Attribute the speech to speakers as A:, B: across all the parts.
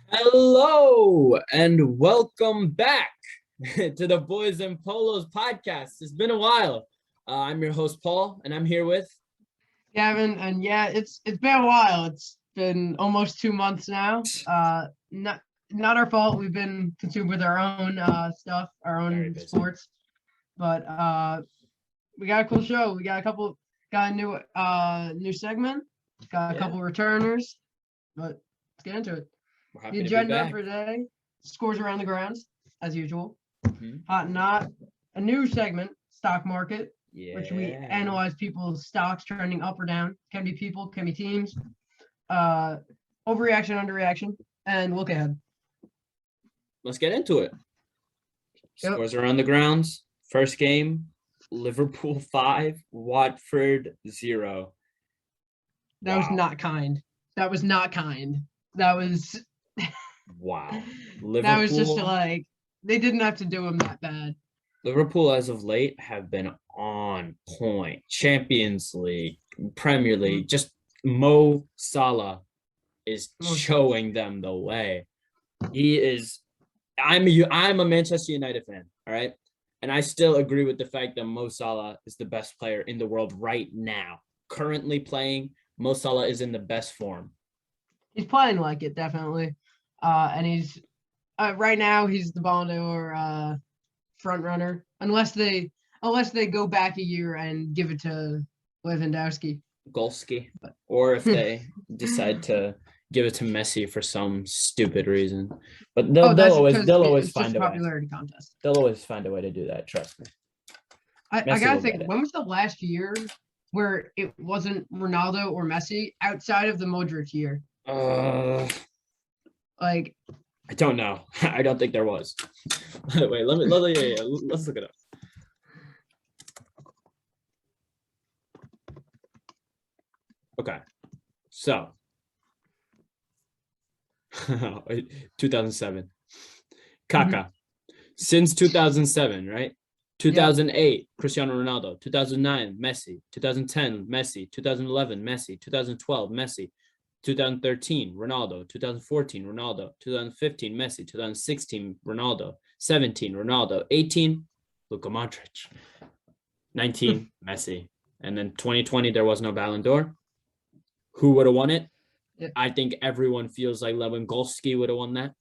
A: Hello and welcome back to the Boys and Polos podcast. It's been a while. I'm your host Paul, and I'm here with
B: Gavin, and yeah, it's been a while. It's been almost 2 months now. Not our fault. We've been consumed with our own stuff, our
A: Very
B: own
A: busy.
B: sports. But we got a cool show. We got a new segment. Got a couple returners. But let's get into it.
A: We're
B: The
A: happy to be
B: agenda
A: back.
B: for today: scores around the grounds as usual.
A: Mhm.
B: Hot and not. A new segment: stock market, which we
A: Yeah.
B: analyze people's stocks trending up or down. Can be people, can be teams. Overreaction, underreaction, and look ahead.
A: Let's get into it.
B: Yep.
A: Scores around the grounds. First game, Liverpool 5, Watford 0.
B: That was not kind. That was not kind. That was
A: Wow.
B: that was just
A: Liverpool.
B: like they didn't have to do him that bad.
A: Liverpool, as of late, have been on point. Champions League, Premier League, just Mo Salah is showing them the way. He is. I'm a Manchester United fan, all right, and I still agree with the fact that Mo Salah is the best player in the world right now. Currently playing, Mo Salah is in the best form.
B: He's playing like it, definitely. And he's right now he's the Ballon d'Or front runner, unless they go back a year and give it to Lewandowski.
A: Golski, or if they decide to give it to Messi for some stupid reason, but they'll always find a way.
B: Popularity contest.
A: They'll always find a way to do that. Trust me.
B: I gotta think. When was the last year where it wasn't Ronaldo or Messi outside of the Modric year? Like,
A: I don't know. I don't think there was. Wait, let's look it up. Okay, so 2007, Kaká. Since 2007, right? 2008, Cristiano Ronaldo. 2009, Messi. 2010, Messi. 2011, Messi. 2012, Messi. 2013, Ronaldo. 2014, Ronaldo. 2015, Messi. 2016, Ronaldo. 17, Ronaldo. 18, Luka Modric. 19, Messi. And then 2020, there was no Ballon d'Or. Who would have won it?
B: Yep.
A: I think everyone feels like Lewandowski would have won that.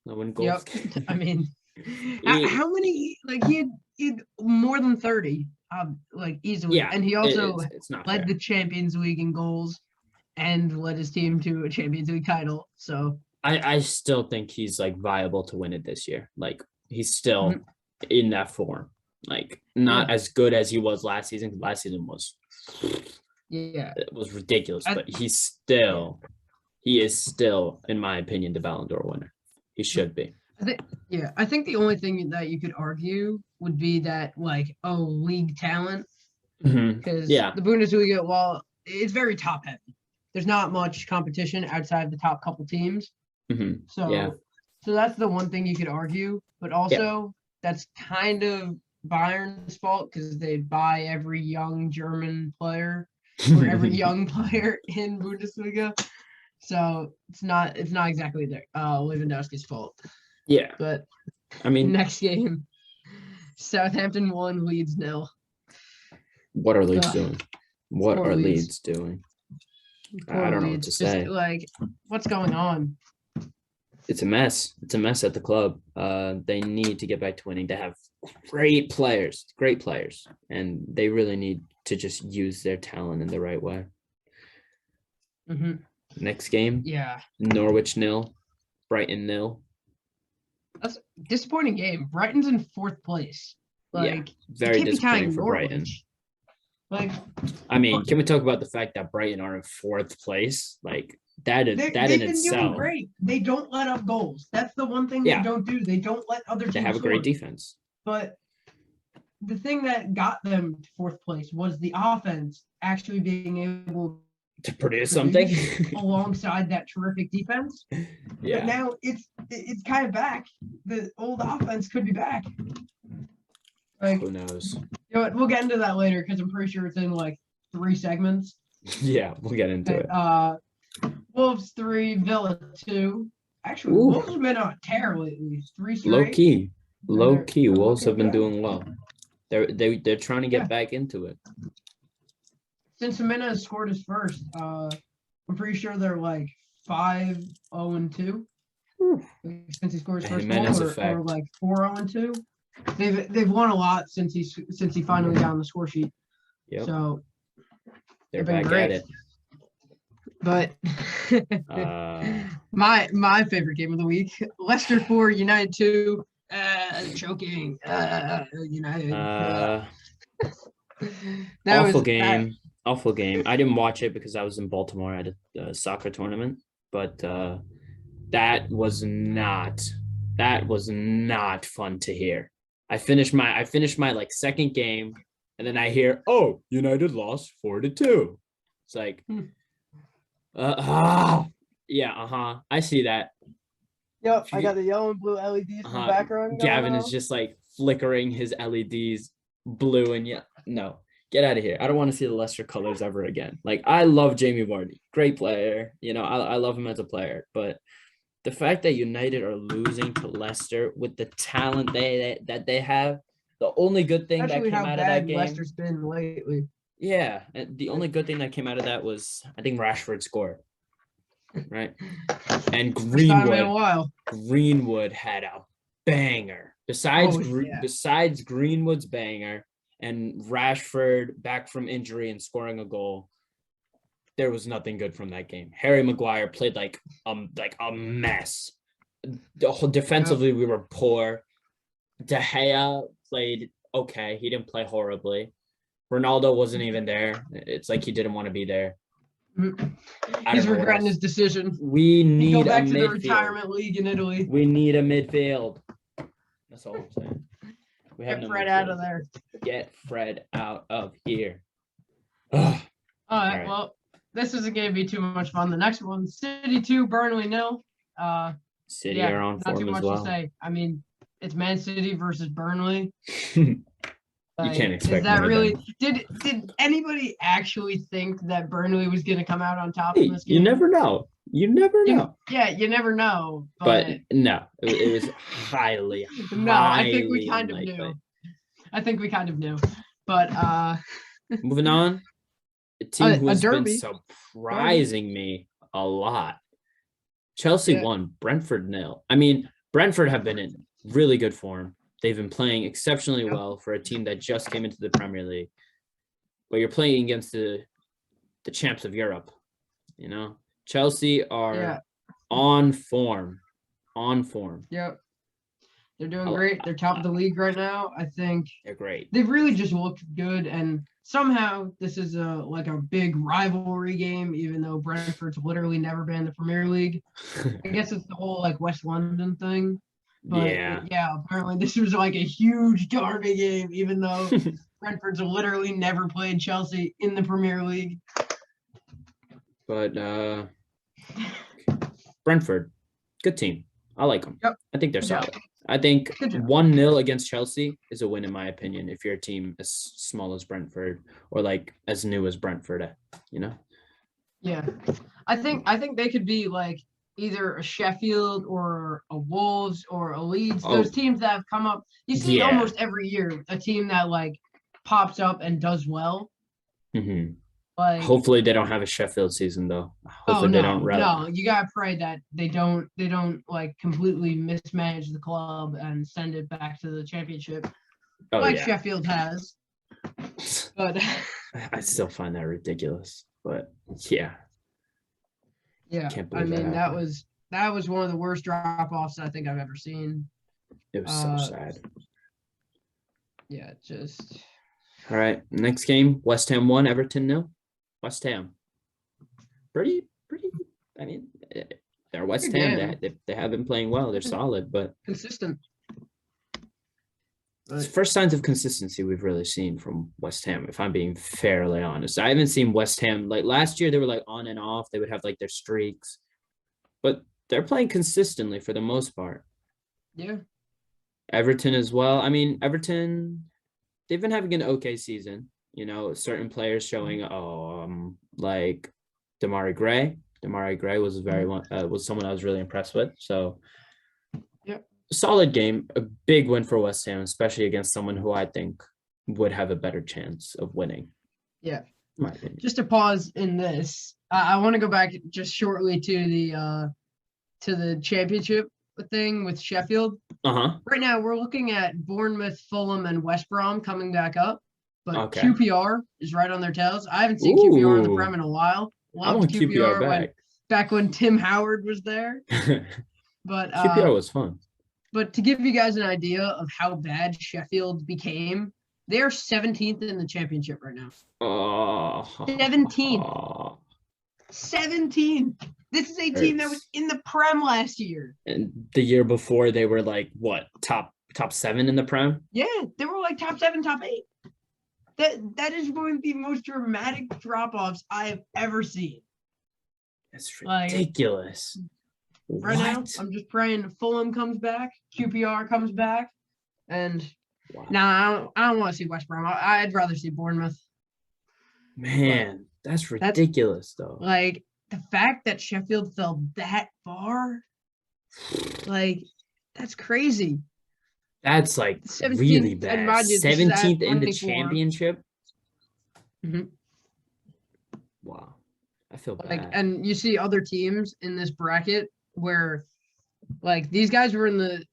A: Lewandowski.
B: Yep. I mean, how many? Like he had more than 30, like easily.
A: Yeah,
B: and he also
A: it's not
B: led
A: fair.
B: the Champions League in goals and led his team to a Champions League title. So
A: I still think he's like viable to win it this year. Like he's still in that form. Like not as good as he was last season. Last season was it was ridiculous, but he is still, in my opinion, the Ballon d'Or winner. He should be.
B: I think the only thing that you could argue would be that league talent, because the Bundesliga, while it's very top heavy, there's not much competition outside the top couple teams. So that's the one thing you could argue, but also that's kind of Bayern's fault because they buy every young German player or every young player in Bundesliga. So it's not exactly Lewandowski's fault.
A: Yeah.
B: But
A: I mean,
B: next game, Southampton 1, Leeds 0.
A: What are Leeds doing? What are Leeds doing? I don't know what to say.
B: Like, what's going on?
A: It's a mess. It's a mess at the club. They need to get back to winning. They have great players, and they really need to just use their talent in the right way. Next game, Norwich 0, Brighton 0.
B: That's a disappointing game. Brighton's in 4th place.
A: Very disappointing for Brighton. I mean, can we talk about the fact that Brighton are in 4th place? Like that in itself.
B: Doing great. They don't let up goals. That's the one thing they don't do. They don't let other teams.
A: They have a great defense.
B: But the thing that got them to 4th place was the offense actually being able
A: to produce something
B: alongside that terrific defense.
A: Yeah.
B: But now it's kind of back. The old offense could be back.
A: Who knows?
B: You know what? We'll get into that later because I'm pretty sure it's in 3 segments.
A: Yeah, we'll get into it.
B: Wolves 3, Villa 2. Actually, Wolves have been on a tear lately. 3 straight.
A: Low key. Wolves have been doing well. They're trying to get back into it.
B: Since Semina has scored his first, I'm pretty sure they're like 5-0-2. Since he scored his first goal, or like 4-0-2. They've won a lot since he finally got on the score sheet.
A: Yep.
B: So
A: they're back at it.
B: But my favorite game of the week: Leicester 4, United 2. Choking. United.
A: Awful game. I didn't watch it because I was in Baltimore at a soccer tournament, but that was not fun to hear. I finished my like second game, and then I hear, "Oh, United lost 4-2." It's like, yeah, I see that.
B: Yep, I got the yellow and blue LEDs in the background.
A: Gavin is just like flickering his LEDs blue and no, get out of here. I don't want to see the Leicester colors ever again. Like, I love Jamie Vardy, great player. I love him as a player, but the fact that United are losing to Leicester with the talent that they have, the only good thing that came out of that game.
B: Leicester's been lately.
A: Yeah, the only good thing that came out of that was I think Rashford scored. Right, and Greenwood had a banger. Besides Greenwood's banger and Rashford back from injury and scoring a goal, there was nothing good from that game. Harry Maguire played like a mess. Defensively, we were poor. De Gea played okay. He didn't play horribly. Ronaldo wasn't even there. It's like he didn't want to be there.
B: He's regretting his decision.
A: We need
B: go back to the retirement league in Italy.
A: We need a midfield. That's all I'm saying.
B: Get Fred out of there.
A: Get Fred out of here.
B: All right. Well, this isn't going to be too much fun. The next one, City 2, Burnley 0.
A: City are on form as well.
B: Not too much to say. I mean, it's Man City versus Burnley.
A: You can't expect.
B: Is that really? Did anybody actually think that Burnley was going to come out on top in this game?
A: You never know. You never know.
B: Yeah, you never know.
A: But no, it was highly.
B: No, I think we kind of knew. But
A: moving on, a team who's been surprising me a lot. Chelsea won, Brentford 0. I mean, Brentford have been in really good form. They've been playing exceptionally well for a team that just came into the Premier League. But you're playing against the champs of Europe, Chelsea are on form.
B: Yep. They're doing great. They're top of the league right now. I think
A: they're great.
B: They've really just looked good, and somehow this is a big rivalry game, even though Brentford's literally never been in the Premier League. I guess it's the whole West London thing. But apparently this was a huge derby game, even though Brentford's literally never played Chelsea in the Premier League.
A: But Brentford, good team. I like them.
B: Yep.
A: I think they're solid. I think 1-0 against Chelsea is a win in my opinion if you're a team as small as Brentford or as new as Brentford,
B: Yeah. I think they could be either a Sheffield or a Wolves or a Leeds. Those teams that have come up. You see almost every year a team that pops up and does well.
A: Mm-hmm. Hopefully they don't have a Sheffield season though. Hopefully they don't.
B: No, you gotta pray that they don't completely mismanage the club and send it back to the championship, Sheffield has. But
A: I still find that ridiculous. But yeah.
B: I mean that was one of the worst drop-offs I think I've ever seen.
A: It was so sad.
B: Yeah, just.
A: All right, next game: West Ham 1, Everton 0. West Ham, pretty. I mean, they're West Ham. They have been playing well. They're solid, but
B: consistent.
A: It's the first signs of consistency we've really seen from West Ham, if I'm being fairly honest. I haven't seen West Ham last year. They were on and off. They would have their streaks, but they're playing consistently for the most part.
B: Yeah.
A: Everton as well. I mean, Everton, they've been having an okay season. Certain players showing, like Demarai Gray. Demarai Gray was was someone I was really impressed with. So,
B: Yep.
A: Solid game, a big win for West Ham, especially against someone who I think would have a better chance of winning.
B: Yeah.
A: My opinion.
B: Just to pause in this, I want to go back just shortly to the championship thing with Sheffield. Right now, we're looking at Bournemouth, Fulham, and West Brom coming back up, but QPR is right on their tails. I haven't seen QPR in the Prem in a while. Loved QPR back when Tim Howard was there. But
A: QPR was fun.
B: But to give you guys an idea of how bad Sheffield became, they're 17th in the championship right now. 17th. 17. This is a team that was in the Prem last year.
A: And the year before, they were like, what, top 7 in the Prem?
B: Yeah, they were like top 7, top 8. That is one of the most dramatic drop-offs I have ever seen.
A: That's ridiculous.
B: Right now, I'm just praying Fulham comes back, QPR comes back, and I don't want to see West Brom. I'd rather see Bournemouth.
A: Man, that's ridiculous, though.
B: Like, the fact that Sheffield fell that far, like, that's crazy.
A: That's like really bad. 17th in the championship.
B: Mm-hmm.
A: Wow, I feel bad.
B: And you see other teams in this bracket where, like, these guys were in the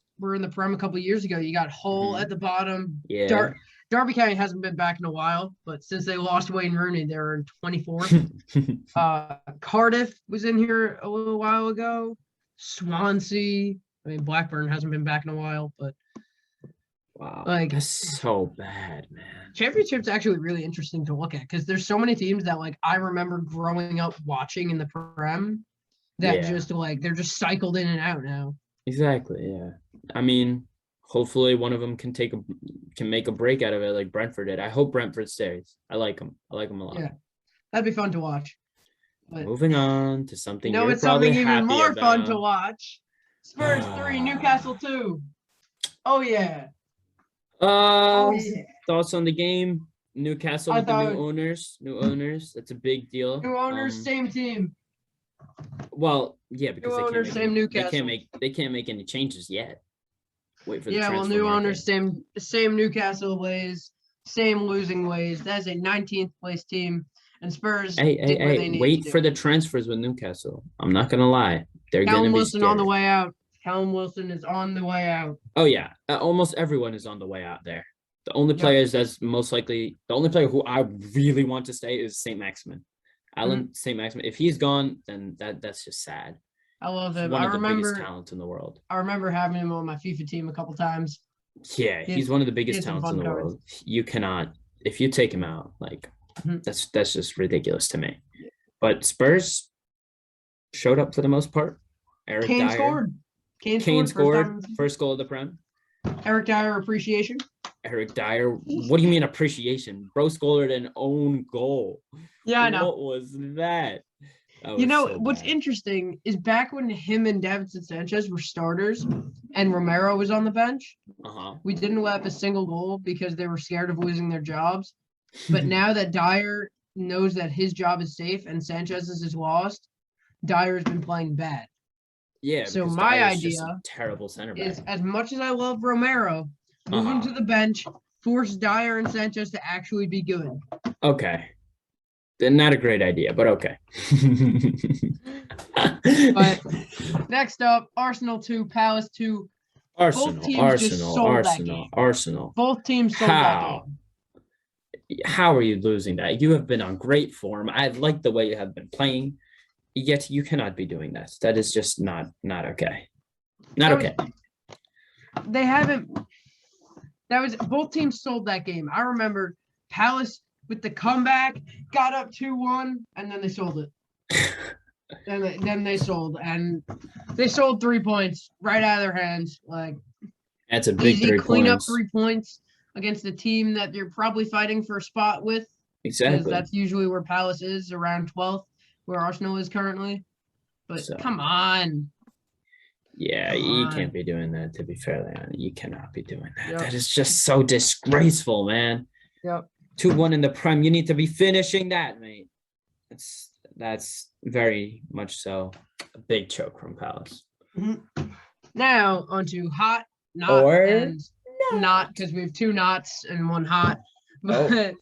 B: Prem a couple of years ago. You got Hull at the bottom.
A: Yeah.
B: Derby County hasn't been back in a while, but since they lost Wayne Rooney, they were in 24th. Cardiff was in here a little while ago. Swansea. I mean, Blackburn hasn't been back in a while, but
A: wow, that's so bad, man.
B: Championship's actually really interesting to look at because there's so many teams that, like, I remember growing up watching in the Prem that just like they're just cycled in and out now.
A: Exactly. Yeah. I mean, hopefully one of them can make a break out of it like Brentford did. I hope Brentford stays. I like them. I like them a lot.
B: Yeah, that'd be fun to watch.
A: But moving on to something
B: it's something even more fun to watch. Spurs 3, Newcastle 2. Oh yeah.
A: Thoughts on the game? Newcastle with the new owners. That's a big deal.
B: New owners, same team.
A: Well, yeah, because
B: Newcastle.
A: They can't make any changes yet. Wait for the
B: new owners, same Newcastle ways, same losing ways. That's a 19th place team, and Spurs.
A: Hey! Wait for the transfers with Newcastle. I'm not gonna lie, they're gonna be
B: Wilson on the way out. Callum Wilson is on the way out.
A: Oh yeah, almost everyone is on the way out there. The only players that's most likely, the only player who I really want to stay is St. Maximin. Alan St. Maximin. If he's gone, then that's just sad.
B: I love him.
A: One of the biggest talents in the world.
B: I remember having him on my FIFA team a couple times.
A: Yeah, he's one of the biggest talents in the world. You cannot, if you take him out, like that's just ridiculous to me. But Spurs showed up for the most part.
B: Kane scored.
A: Kane scored first goal of the Prem.
B: Eric Dyer appreciation.
A: Eric Dyer, what do you mean appreciation? Bro scored an own goal.
B: Yeah, I know.
A: What was that?
B: What's interesting is back when him and Davinson Sanchez were starters and Romero was on the bench, we didn't let up a single goal because they were scared of losing their jobs. But now that Dyer knows that his job is safe and Sanchez's is lost, Dyer's been playing bad.
A: Yeah.
B: So my idea
A: terrible center back.
B: is, as much as I love Romero, move him to the bench, force Dyer and Sanchez to actually be good.
A: Okay. Not a great idea, but okay.
B: But next up, Arsenal 2, Palace 2.
A: Arsenal. Both teams sold
B: that game.
A: How are you losing that? You have been on great form. I like the way you have been playing. Yet you cannot be doing that. That is just not okay. Okay.
B: They haven't. Both teams sold that game. I remember Palace with the comeback got up 2-1 and then they sold it. then they sold, and they sold 3 points right out of their hands. Like,
A: that's a big 3 points.
B: Clean up 3 points against a team that you're probably fighting for a spot with.
A: Exactly.
B: Because that's usually where Palace is, around 12th, where Arsenal is currently. But come on.
A: Yeah, you can't be doing that, to be fairly honest. You cannot be doing that. Yep. That is just so disgraceful, man.
B: Yep.
A: 2-1 in the Prem. You need to be finishing that, mate. that's very much so a big choke from Palace.
B: Now onto hot, not,
A: or
B: and not, because we have two knots and one hot. But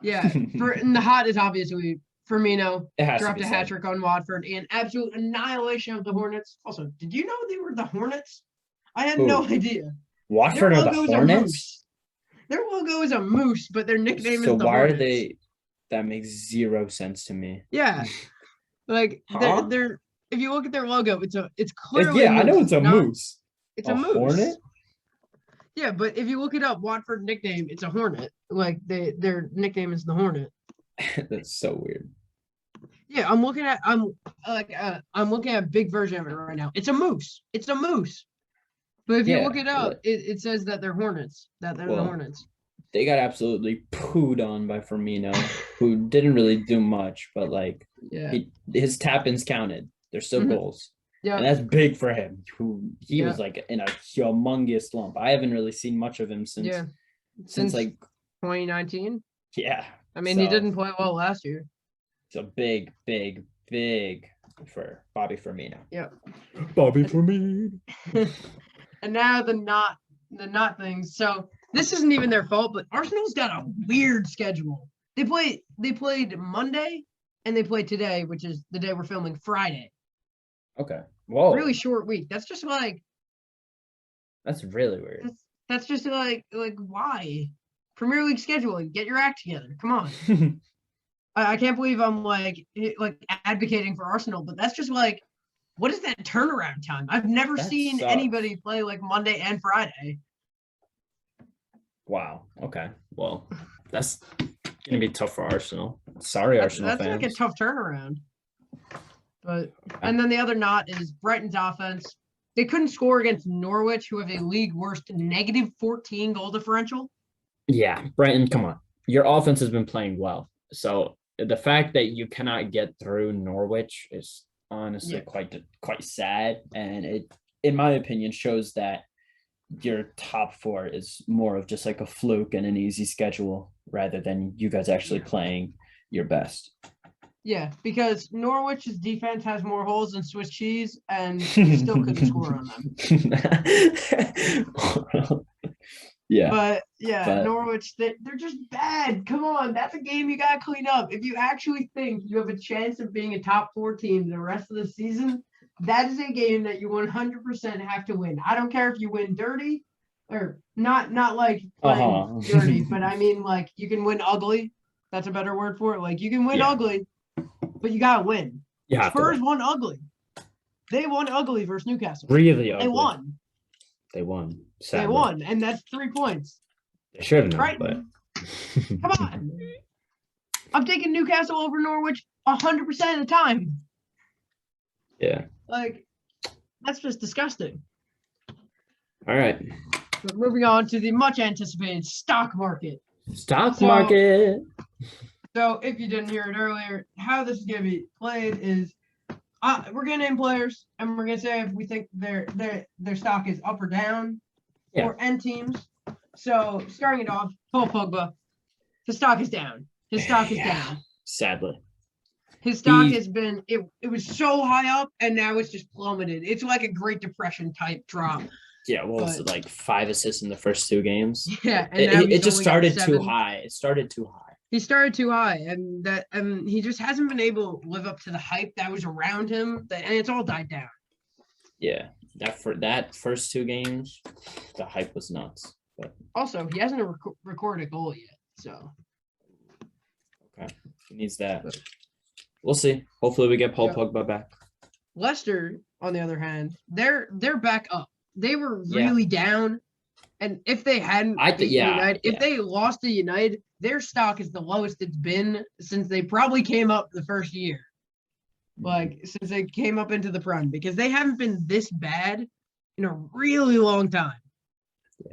B: yeah, the hot is obviously Firmino dropped a hat trick on Watford and absolute annihilation of the Hornets. Also, did you know they were the Hornets? I had no idea.
A: Watford are the Hornets?
B: Their logo is a moose, but their nickname is the Hornets.
A: So why are they? That makes zero sense to me.
B: Yeah, like they're. If you look at their logo, it's clearly.
A: I know it's a moose.
B: It's a moose.
A: Hornet.
B: Yeah, but if you look it up, Watford nickname, it's a Hornet. Like their nickname is the Hornet.
A: That's so weird.
B: Yeah, I'm looking at a big version of it right now. It's a moose. It's a moose. But if you look it up, it says that they're Hornets. That they're the Hornets.
A: They got absolutely pooed on by Firmino, who didn't really do much, but like his tap-ins counted. They're still goals. Yeah. And that's big for him. He was like in a humongous slump. I haven't really seen much of him since like
B: 2019.
A: Yeah.
B: I mean, he didn't play well last year.
A: It's a big for Bobby Firmino.
B: Yeah.
A: Bobby Firmino.
B: And now the not things. So this isn't even their fault, but Arsenal's got a weird schedule. They played Monday and they played today, which is the day we're filming, Friday.
A: Okay. Whoa.
B: Really short week. That's just like.
A: That's really weird.
B: That's just like why? Premier League scheduling. Get your act together. Come on. I can't believe I'm like advocating for Arsenal, but that's just like, what is that turnaround time? I've never seen anybody play like Monday and Friday.
A: Wow. Okay. Well, that's gonna be tough for Arsenal. Sorry, Arsenal fans.
B: That's like a tough turnaround. But and then the other knot is Brighton's offense. They couldn't score against Norwich, who have a league worst -14 goal differential. Yeah,
A: Brighton, come on. Your offense has been playing well. So the fact that you cannot get through Norwich is honestly quite sad. And it, in my opinion, shows that your top four is more of just like a fluke and an easy schedule rather than you guys actually playing your best.
B: Yeah, because Norwich's defense has more holes than Swiss cheese, and you still couldn't score on them. But Norwich, they're just bad. Come on, that's a game you got to clean up. If you actually think you have a chance of being a top 4 team the rest of the season, that is a game that you 100% have to win. I don't care if you win dirty or not like playing dirty, but I mean like you can win ugly. That's a better word for it. Like you can win ugly. But you gotta win. Spurs won ugly. They won ugly versus Newcastle.
A: Really ugly.
B: They won.
A: Sadly.
B: They won, and that's 3 points.
A: They shouldn't have,
B: Brighton. Come on. I'm taking Newcastle over Norwich 100% of the time.
A: Yeah.
B: Like, that's just disgusting.
A: All right.
B: But moving on to the much anticipated stock market. So if you didn't hear it earlier, how this is going to be played is we're going to name players, and we're going to say if we think their stock is up or down for N teams. So starting it off, Paul Pogba, his stock is down. His stock is down.
A: Sadly.
B: His stock has been, it was so high up, and now it's just plummeted. It's like a Great Depression type drop.
A: Yeah, what was it, like 5 assists in the first 2 games?
B: Yeah. And
A: it just started too high. It started too high.
B: He started too high, and he just hasn't been able to live up to the hype that was around him, and it's all died down.
A: Yeah, that first 2 games, the hype was nuts. But
B: also, he hasn't recorded a goal yet, so.
A: Okay, he needs that. We'll see. Hopefully, we get Paul Pogba back.
B: Leicester, on the other hand, they're back up. They were really down, and if they hadn't United, if they lost to United, their stock is the lowest it's been since they probably came up the first year. Like, since they came up into the Prem, because they haven't been this bad in a really long time.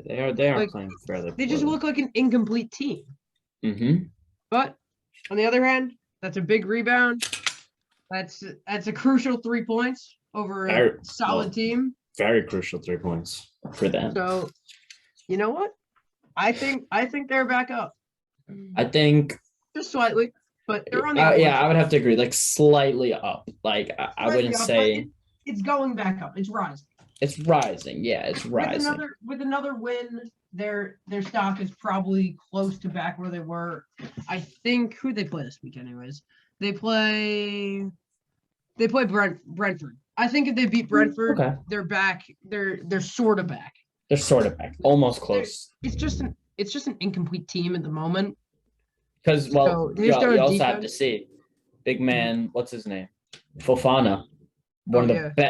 A: Yeah, they are playing fairly.
B: They just look like an incomplete team.
A: Mm-hmm.
B: But on the other hand, that's a big rebound. That's a crucial 3 points over a solid team.
A: Very crucial 3 points for them.
B: So, you know what? I think they're back up.
A: I think
B: just slightly. but they're on the
A: I would have to agree. Like slightly up. Like I wouldn't say
B: it's going back up. It's rising.
A: It's rising. Yeah, it's rising.
B: With another win, their stock is probably close to back where they were. I think who they play this week, anyways. They play Brentford. I think if they beat Brentford, they're back. They're sort of back.
A: They're sort of back, almost close.
B: It's just an incomplete team at the moment.
A: Because you also have to see, big man. What's his name? Fofana.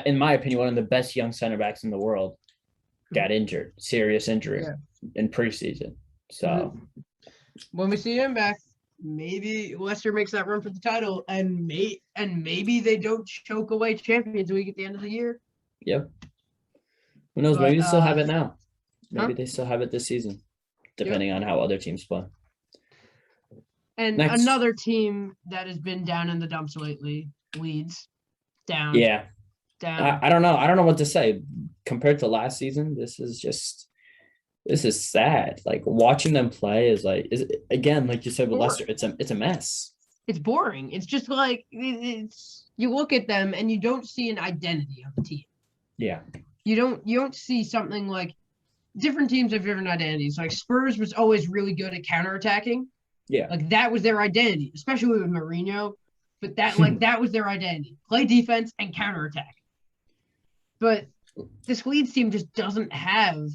A: In my opinion, one of the best young center backs in the world, got injured, serious injury in preseason. So
B: when we see him back, maybe Leicester makes that run for the title, and maybe they don't choke away Champions League at the end of the year.
A: Yep. Who knows? Maybe they still have it now. Maybe they still have it this season, depending on how other teams play.
B: And another team that has been down in the dumps lately, Leeds. Down.
A: Yeah. Down. I don't know. I don't know what to say. Compared to last season, this is sad. Like watching them play is again, like you said with Leicester, it's a mess.
B: It's boring. It's just like you look at them and you don't see an identity of the team.
A: Yeah.
B: You don't see something like different teams have different identities. Like Spurs was always really good at counterattacking.
A: Yeah.
B: Like that was their identity, especially with Mourinho. But that was their identity. Play defense and counterattack. But this Leeds team just doesn't have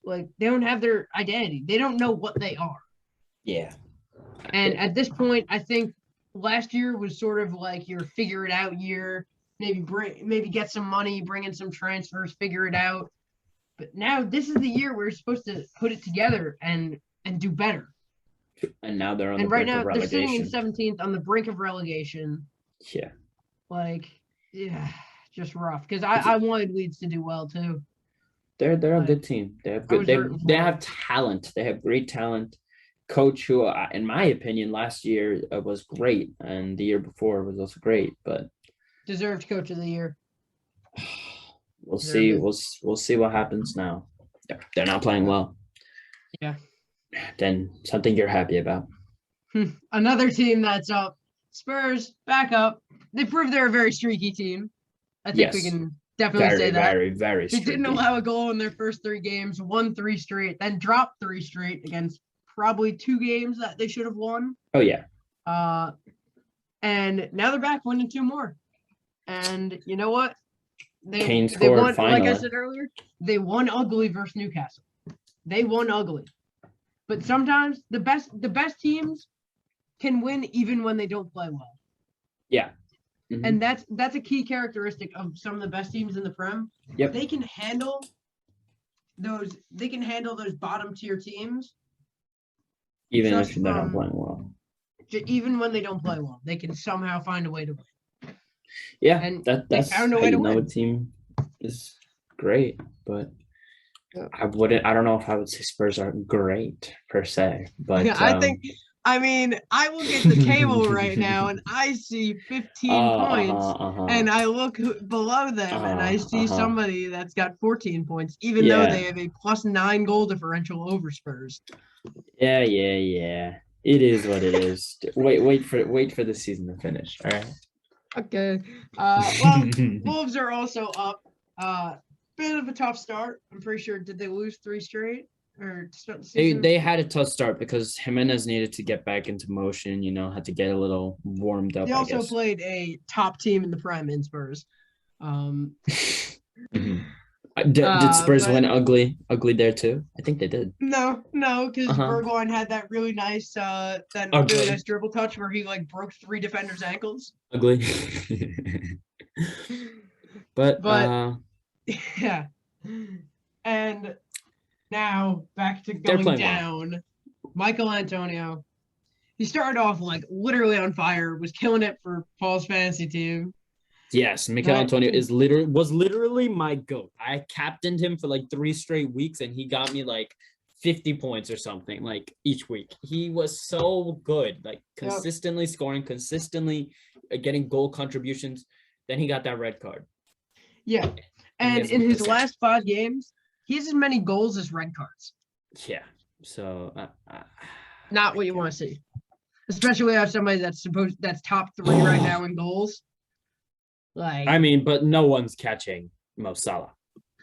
B: they don't have their identity. They don't know what they are.
A: Yeah.
B: And at this point, I think last year was sort of like your figure it out year. Maybe get some money, bring in some transfers, figure it out. But now this is the year where you're supposed to put it together and do better.
A: And now they're on the brink of relegation.
B: They're sitting in 17th on the brink of relegation.
A: Yeah.
B: Just rough. Because I wanted Leeds to do well too.
A: They're a good team. They have talent. They have great talent. Coach who, in my opinion, last year was great, and the year before was also great. But
B: deserved coach of the year.
A: We'll see. We'll see what happens now. They're not playing well.
B: Yeah.
A: Then something you're happy about.
B: Another team that's up. Spurs back up. They proved they're a very streaky team. I think we can definitely say that.
A: Very, very streaky.
B: They didn't allow a goal in their first 3 games, won 3 straight, then dropped 3 straight against probably 2 games that they should have won.
A: Oh, yeah.
B: And now they're back winning 2 more. And you know what?
A: Kane scored finally.
B: Like I said earlier, they won ugly versus Newcastle. They won ugly. But sometimes the best teams can win even when they don't play well.
A: Yeah. Mm-hmm.
B: And that's a key characteristic of some of the best teams in the Prem.
A: Yep.
B: They can handle those bottom tier teams.
A: Even if they're not playing well.
B: Even when they don't play well, they can somehow find a way to win.
A: Yeah,
B: and
A: that's how you know a team is great, but I don't know if I would say Spurs are great per se, but
B: I will get the table right now and I see 15 points and I look below them and I see somebody that's got 14 points, even though they have a +9 goal differential over Spurs.
A: Yeah. It is what it is. Wait for the season to finish. All right.
B: Okay. Well, Wolves are also up. Bit of a tough start. I'm pretty sure. Did they lose 3 straight or start the season?
A: They had a tough start because Jimenez needed to get back into motion. Had to get a little warmed up.
B: They also played a top team in the Prem in Spurs.
A: Did Spurs win ugly there too? I think they did.
B: No, because Bergwijn had that really nice dribble touch where he broke 3 defenders' ankles.
A: Ugly. but
B: yeah. And now back to going down. Well. Michael Antonio. He started off literally on fire, was killing it for Paul's fantasy team.
A: Yes, Mikel Antonio was literally my GOAT. I captained him for 3 straight weeks, and he got me 50 points or something each week. He was so good, consistently scoring, consistently getting goal contributions. Then he got that red card.
B: Yeah, and in his last 5 games, he has as many goals as red cards.
A: Yeah, so
B: not what you want to see. especially as somebody that's top 3 right now in goals. Like,
A: I mean, but no one's catching Mo Salah.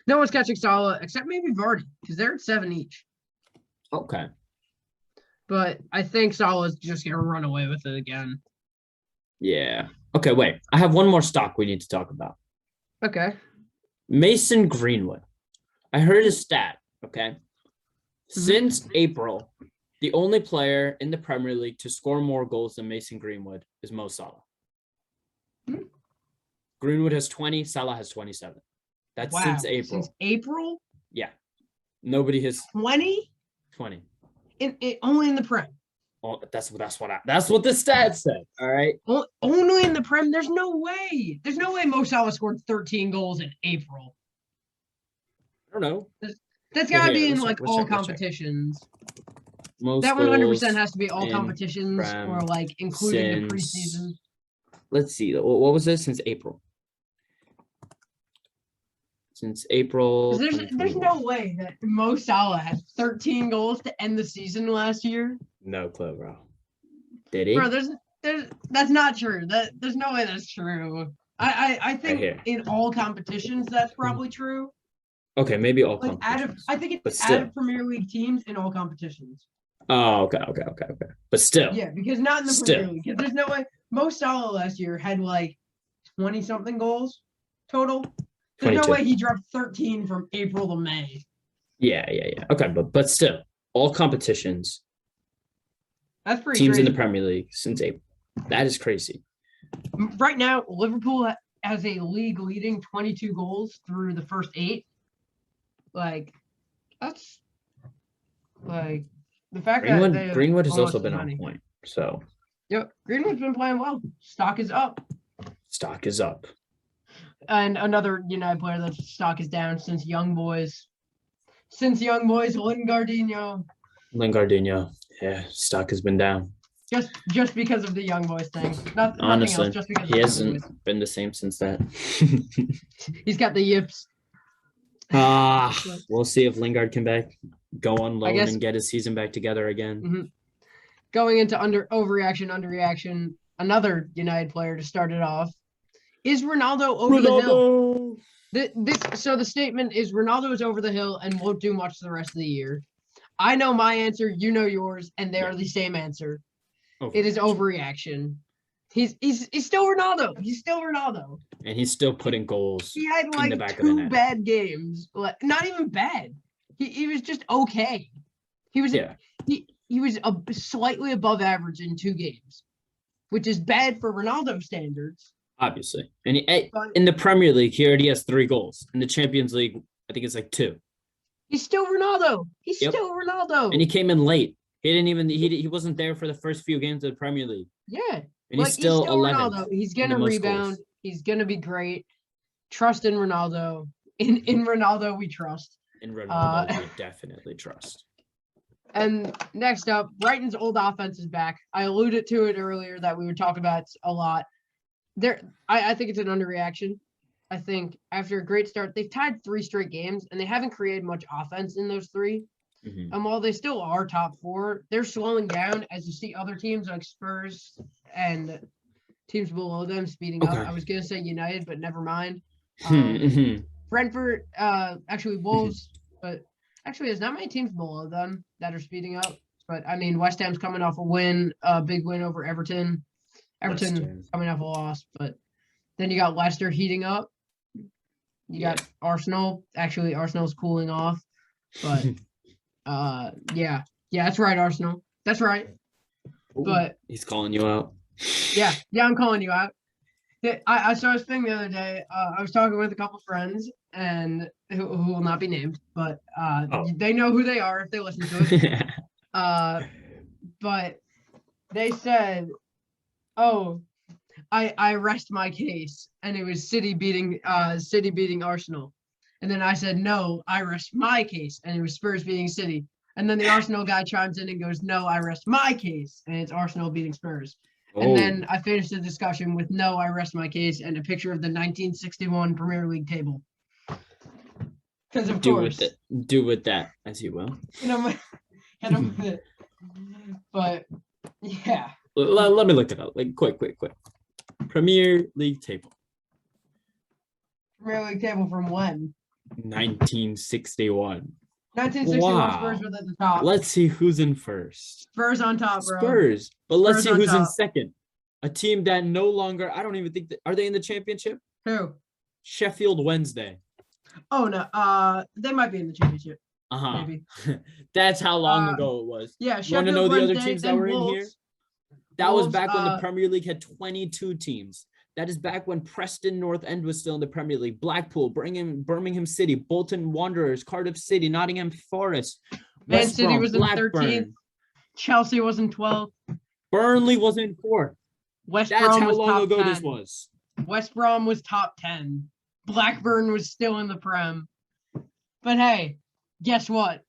B: No one's catching Salah except maybe Vardy because they're at 7 each.
A: Okay.
B: But I think Salah's just gonna run away with it again.
A: Yeah. Okay, wait. I have one more stock we need to talk about.
B: Okay.
A: Mason Greenwood. I heard a stat, okay? Since April, the only player in the Premier League to score more goals than Mason Greenwood is Mo Salah. Greenwood has 20, Salah has 27. That's since April.
B: Since April?
A: Yeah. Nobody has
B: 20?
A: 20.
B: Only in the Prem.
A: Oh, that's what the stat said. All right.
B: Only in the Prem. There's no way. There's no way Mo Salah scored 13 goals in April.
A: I don't know.
B: That's gotta be in like all competitions.
A: That
B: 100% has to be all competitions or like including the preseason.
A: Let's see. What was this since April? Since April.
B: There's no way that Mo Salah had 13 goals to end the season last year.
A: No clue, bro. Did he?
B: Bro, that's not true. There's no way that's true. I think right in all competitions that's probably true.
A: Okay, maybe all competitions.
B: I think it's out of Premier League teams in all competitions.
A: Oh, okay. But still.
B: Yeah, because not in the Premier League. Because there's no way. Mo Salah last year had like 20-something goals total. There's 22. No way he dropped 13 from April to May.
A: Yeah. Okay, but still, all competitions.
B: That's pretty
A: teams
B: crazy.
A: In the Premier League since April. That is crazy.
B: Right now, Liverpool has a league-leading 22 goals through the first 8. Like, that's like the fact that
A: Greenwood has also been on point. So.
B: Yep, Greenwood's been playing well. Stock is up. And another United player that stock is down since Young Boys. Lingardinho.
A: Yeah, stock has been down.
B: Just because of the Young Boys thing.
A: Honestly,
B: nothing else, just because
A: he hasn't been the same since that.
B: He's got the yips.
A: We'll see if Lingard can go on loan and get his season back together again.
B: Mm-hmm. Going into underreaction, another United player to start it off. Is Ronaldo over the hill? So the statement is Ronaldo is over the hill and won't do much the rest of the year. I know my answer, you know yours, and they are the same answer. It is overreaction. He's still Ronaldo. He's still Ronaldo.
A: And he's still putting goals.
B: He had like
A: in the back
B: 2 bad games. Like, not even bad. He was just okay. He was slightly above average in 2 games, which is bad for Ronaldo standards.
A: Obviously. And in the Premier League, he already has 3 goals. In the Champions League, I think it's like 2.
B: He's still Ronaldo. Still Ronaldo.
A: And he came in late. He wasn't there for the first few games of the Premier League.
B: Yeah.
A: And he's still 11th.
B: Ronaldo. He's gonna rebound. Goals. He's gonna be great. Trust in Ronaldo. In Ronaldo we trust.
A: In Ronaldo we definitely trust.
B: And next up, Brighton's old offense is back. I alluded to it earlier that we would talk about a lot. I think it's an underreaction. I think after a great start, they've tied 3 straight games, and they haven't created much offense in those 3. Mm-hmm. And while they still are top 4, they're slowing down as you see other teams like Spurs and teams below them speeding up. I was going to say United, but never mind. Brentford, actually Wolves, but actually there's not many teams below them that are speeding up. But, I mean, West Ham's coming off a big win over Everton. Everton coming off a loss, but then you got Leicester heating up. You got Arsenal. Actually, Arsenal's cooling off, but yeah, that's right, Arsenal. That's right.
A: Ooh,
B: but
A: he's calling you out.
B: Yeah, I'm calling you out. I saw this thing the other day. I was talking with a couple friends, and who will not be named, but they know who they are if they listen to it. But they said, "Oh, I rest my case," and it was City beating Arsenal. And then I said, "No, I rest my case," and it was Spurs beating City. And then the Arsenal guy chimes in and goes, "No, I rest my case," and it's Arsenal beating Spurs. And then I finished the discussion with "No, I rest my case" and a picture of the 1961 Premier League table. Because of course,
A: do with that as you will.
B: Hit him with it. But yeah.
A: Let me look it up. Like quick. Premier League table.
B: Premier League table from when?
A: 1961.
B: 1961
A: Wow.
B: Spurs were at the top.
A: Let's see who's in first.
B: Spurs on top, bro.
A: Spurs. But let's see who's in
B: top.
A: second. A team that no longer, I don't even think that, are they in the championship?
B: Who?
A: Sheffield Wednesday.
B: Oh no, they might be in the championship.
A: Maybe. That's how long ago it was.
B: Yeah,
A: you want to know the other teams that were
B: Wolves,
A: in here? That
B: Wolves,
A: was back when the Premier League had 22 teams. That is back when Preston North End was still in the Premier League. Blackpool, Birmingham City, Bolton Wanderers, Cardiff City, Nottingham Forest,
B: Man City was in 13th. Chelsea was in 12th.
A: Burnley was in 4th.
B: That's
A: how long ago
B: 10.
A: this was.
B: West Brom was top 10. Blackburn was still in the Prem. But hey, guess what?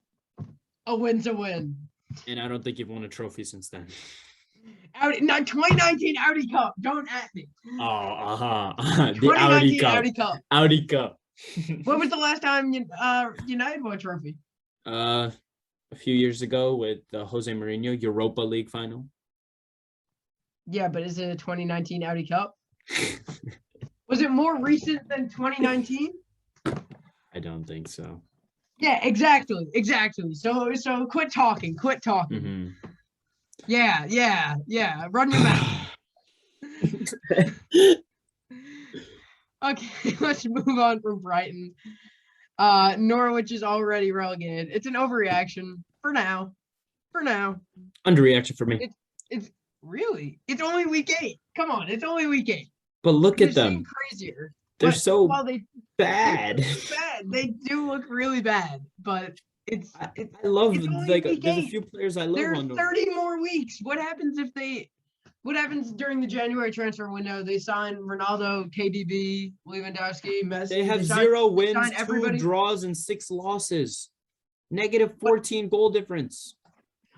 B: A win's a win.
A: And I don't think you've won a trophy since then.
B: 2019 Audi Cup. Don't at me.
A: Oh,
B: the Audi Cup.
A: Audi Cup.
B: When was the last time United won a trophy?
A: A few years ago with the Jose Mourinho Europa League final.
B: Yeah, but is it a 2019 Audi Cup? Was it more recent than 2019?
A: I don't think so.
B: Yeah, exactly. So quit talking. Mm-hmm. Yeah. Run your mouth. Okay, let's move on from Brighton. Norwich is already relegated. It's an overreaction for now.
A: Underreaction for me.
B: It's really. It's only week 8. Come on, it's only week 8.
A: But look at them.
B: Crazier.
A: They're so bad.
B: They do look really bad, but it's
A: I love there's a few players I love.
B: There's 30 more weeks. What happens during the January transfer window? They sign Ronaldo, KDB, Lewandowski, Messi.
A: They have 0 wins, 2 draws, and 6 losses. Negative 14 goal difference.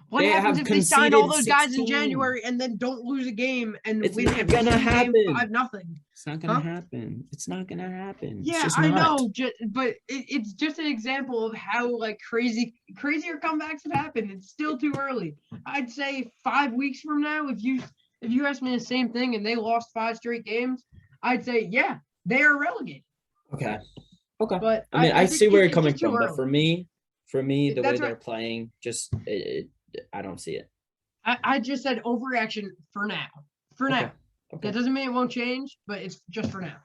B: What happens if they sign all those guys in January and then don't lose a game and
A: it's
B: win
A: not gonna happen.
B: 5-0?
A: It's not gonna happen. It's not gonna happen.
B: Yeah, I know, but it's just an example of how crazier comebacks have happened. It's still too early. I'd say 5 weeks from now, if you asked me the same thing and they lost 5 straight games, I'd say yeah, they are relegated.
A: Okay.
B: But
A: I see where you're coming from,
B: early.
A: but for me, the way they're playing, I don't see it.
B: I just said overreaction for now. Now. Okay. That doesn't mean it won't change, but it's just for now.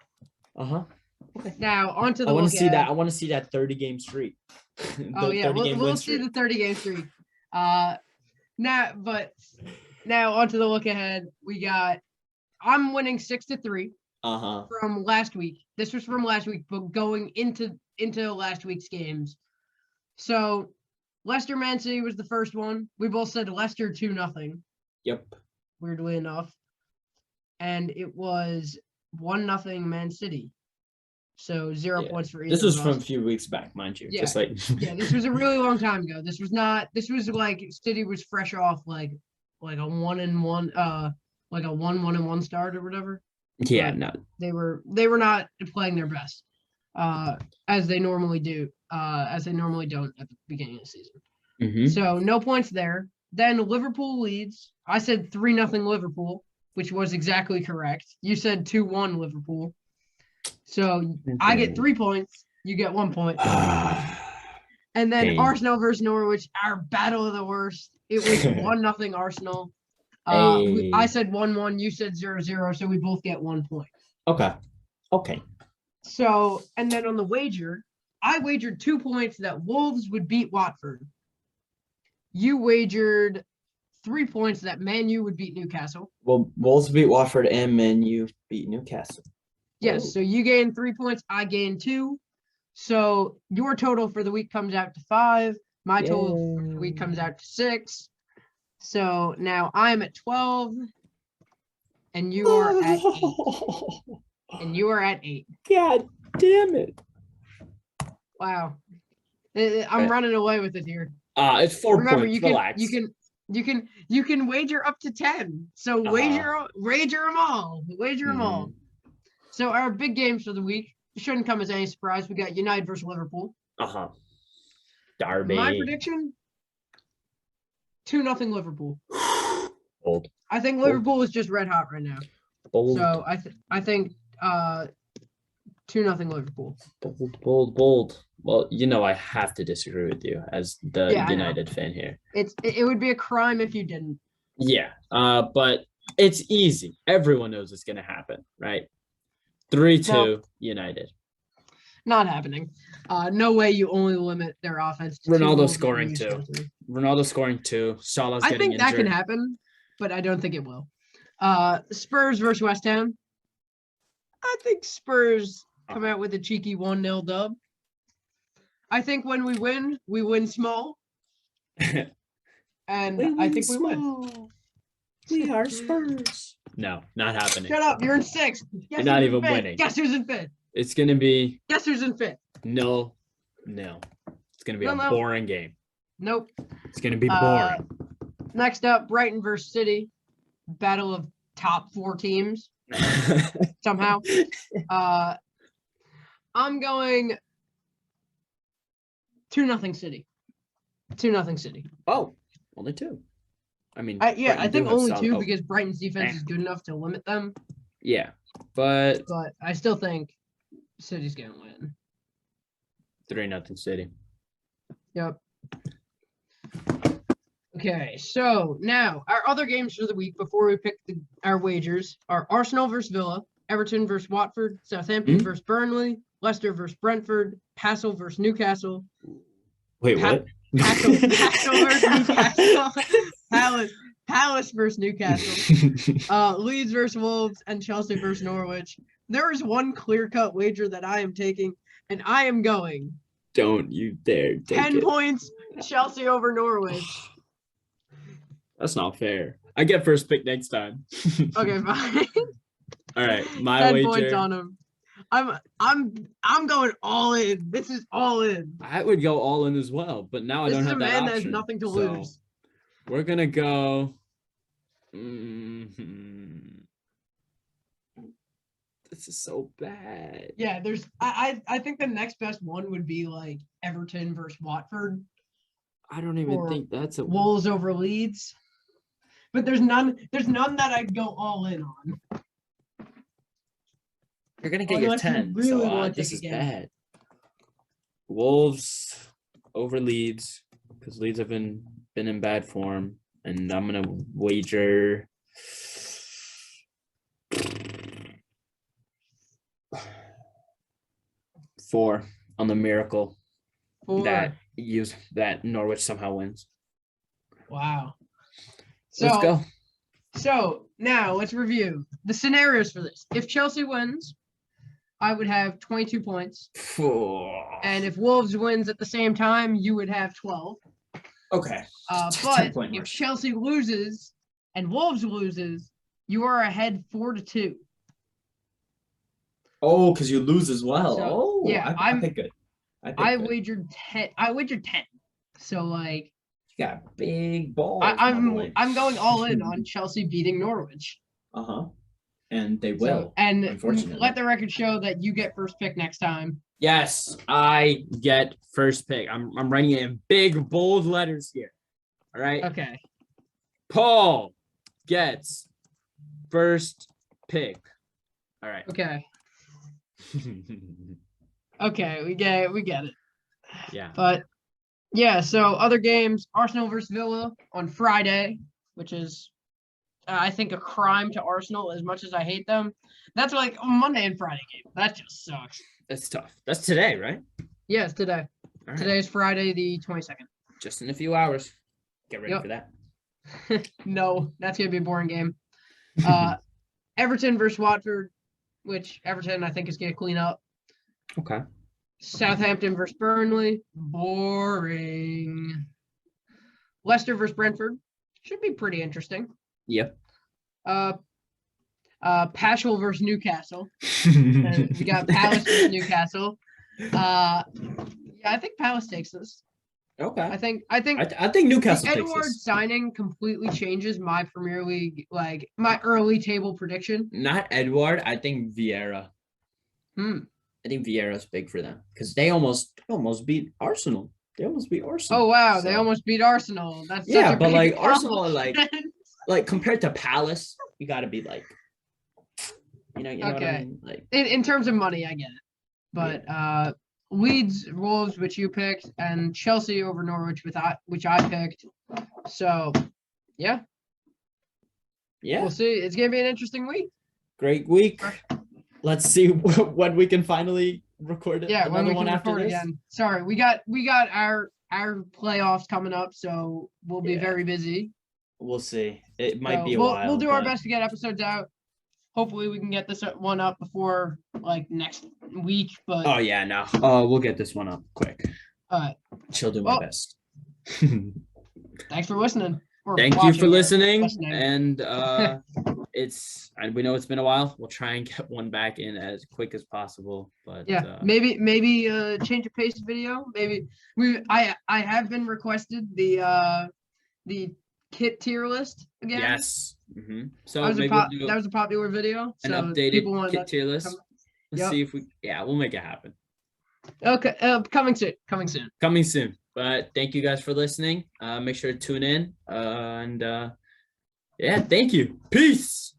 B: Okay. Now on to the.
A: I want to see that. I want to see that 30-game streak.
B: We'll see the 30-game streak. Now on to the look ahead. We got. I'm winning 6-3. From last week. This was from last week, but going into last week's games. So Leicester Man City was the first one. We both said Leicester 2-0.
A: Yep.
B: Weirdly enough. And it was 1-0 Man City. So 0 points for either.
A: This was from a few weeks back, mind you.
B: Yeah.
A: Just like
B: this was a really long time ago. This was like City was fresh off like a 1-1 like a 1-1 start or whatever.
A: Yeah,
B: but
A: no.
B: They were not playing their best. As they normally do. As they normally don't at the beginning of the season.
A: Mm-hmm.
B: So no points there. Then Liverpool leads. I said 3-0 Liverpool, which was exactly correct. You said 2-1 Liverpool. So I get 3 points. You get 1 point. And then Arsenal versus Norwich, our battle of the worst. It was 1-0 Arsenal. I said 1-1. You said 0-0. So we both get 1 point.
A: Okay.
B: So, and then on the wager, I wagered 2 points that Wolves would beat Watford. You wagered 3 points that Man U would beat Newcastle.
A: Well, Wolves beat Watford and Man U beat Newcastle.
B: Yes, so you gained 3 points, I gained 2. So your total for the week comes out to 5. My total for the week comes out to 6. So now I'm at 12, and you are at 8. And you are at 8.
A: God damn it.
B: Wow. I'm running away with it here.
A: It's 4
B: Remember,
A: points. Relax.
B: You can wager up to 10. So wager them all. Wager them all. So our big games for the week shouldn't come as any surprise. We got United versus Liverpool.
A: Derby.
B: My prediction: 2-0 Liverpool.
A: Bold.
B: I think Liverpool is just red hot right now.
A: Bold.
B: So I think 2-0 Liverpool.
A: Bold. Well, I have to disagree with you as the United fan here.
B: It would be a crime if you didn't.
A: Yeah. But it's easy. Everyone knows it's gonna happen, right? 3-2 United.
B: Not happening. No way you only limit their offense to
A: Ronaldo scoring 2. Ronaldo scoring 2. Salah's getting injured.
B: I think that can happen, but I don't think it will. Spurs versus West Ham. I think Spurs come out with a cheeky 1-0 dub. I think when we win small. And I think we win.
A: We are Spurs. No, not happening.
B: Shut up. You're in 6th.
A: You're not even winning.
B: Guess who's in 5th?
A: It's going to be...
B: Guess who's in 5th?
A: No. It's going to be a boring game.
B: Nope.
A: It's going to be boring.
B: Next up, Brighton versus City. Battle of top 4 teams. Somehow. I'm going 2-0 City. 2-0 City.
A: Oh, only 2. I mean,
B: I think only 2 because Brighton's defense is good enough to limit them.
A: Yeah, but
B: I still think City's gonna win.
A: 3-0 City.
B: Yep. Okay, so now our other games for the week before we pick our wagers are Arsenal versus Villa, Everton versus Watford, Southampton versus Burnley, Leicester versus Brentford, Passel versus Newcastle.
A: Wait, what?
B: Passel versus Newcastle. Palace versus Newcastle. Leeds versus Wolves, and Chelsea versus Norwich. There is one clear-cut wager that I am taking, and I am going.
A: Don't you dare take
B: 10 points, Chelsea over Norwich.
A: That's not fair. I get first pick next time.
B: Okay, fine.
A: All right, my
B: 10
A: wager.
B: points on him. I'm going all in. This is all in.
A: I would go all in as well, but now I don't have that option. This is a man that has
B: nothing to lose.
A: We're gonna go. This is so bad.
B: Yeah, I think the next best one would be like Everton versus Watford.
A: I don't even think that's a
B: Wolves over Leeds. But there's none that I'd go all in on.
A: You're gonna get your 10.
B: Really
A: so this is bad. Wolves over Leeds because Leeds have been in bad form, and I'm gonna wager 4 on the miracle
B: 4.
A: that Norwich somehow wins.
B: Wow.
A: Let's go.
B: So now let's review the scenarios for this. If Chelsea wins, I would have 22 points. And if Wolves wins at the same time, you would have 12.
A: Okay.
B: But if Chelsea loses and Wolves loses, you are ahead 4-2.
A: Oh, because you lose as well.
B: So, yeah,
A: I think good.
B: I wagered 10. I wagered 10. So like,
A: you got big balls.
B: I'm going all in on Chelsea beating Norwich.
A: And they will.
B: And unfortunately, let the record show that you get first pick next time.
A: Yes, I get first pick. I'm writing it in big bold letters here. All right.
B: Okay.
A: Paul gets first pick. All right.
B: Okay. Okay, we get it.
A: Yeah.
B: But yeah, so other games: Arsenal versus Villa on Friday, which is I think a crime to Arsenal as much as I hate them. That's like a Monday and Friday game. That just sucks.
A: That's tough. That's today, right?
B: Yeah, it's today. Right. Today is Friday the 22nd.
A: Just in a few hours. Get ready for that.
B: No, that's going to be a boring game. Everton versus Watford, which Everton I think is going to clean up.
A: Okay.
B: Southampton versus Burnley. Boring. Leicester versus Brentford. Should be pretty interesting.
A: Yep.
B: Paschal versus Newcastle. And we got Palace versus Newcastle. Yeah, I think Palace takes this.
A: Okay.
B: I think
A: Newcastle takes
B: Edward
A: this.
B: signing completely changes my Premier League, like my early table prediction.
A: Not Edward. I think Vieira. I think Vieira's big for them because they almost beat Arsenal. They almost beat Arsenal.
B: Oh wow, they almost beat Arsenal. That's
A: but like Arsenal, like like compared to Palace, you got to be like, you know what I
B: Okay.
A: mean? Like
B: In terms of money, I get it. But Leeds, Wolves, which you picked, and Chelsea over Norwich, which I picked. So, yeah, we'll see. It's gonna be an interesting week.
A: Great week. Let's see when we can finally record another one after this. Again.
B: Sorry, we got our playoffs coming up, so we'll be very busy.
A: We'll see. It might be a while.
B: We'll do our best to get episodes out. Hopefully, we can get this one up before like next week. But
A: we'll get this one up quick.
B: All right,
A: she'll do my best.
B: Thanks for listening.
A: Thank you for listening. And we know it's been a while. We'll try and get one back in as quick as possible. But
B: maybe change of pace video. Maybe I have been requested the kit tier list again.
A: Yes. So
B: that was a popular video.
A: An updated kit tier list. Let's see if we'll make it happen.
B: Okay. Coming soon.
A: But thank you guys for listening. Make sure to tune in. Thank you. Peace.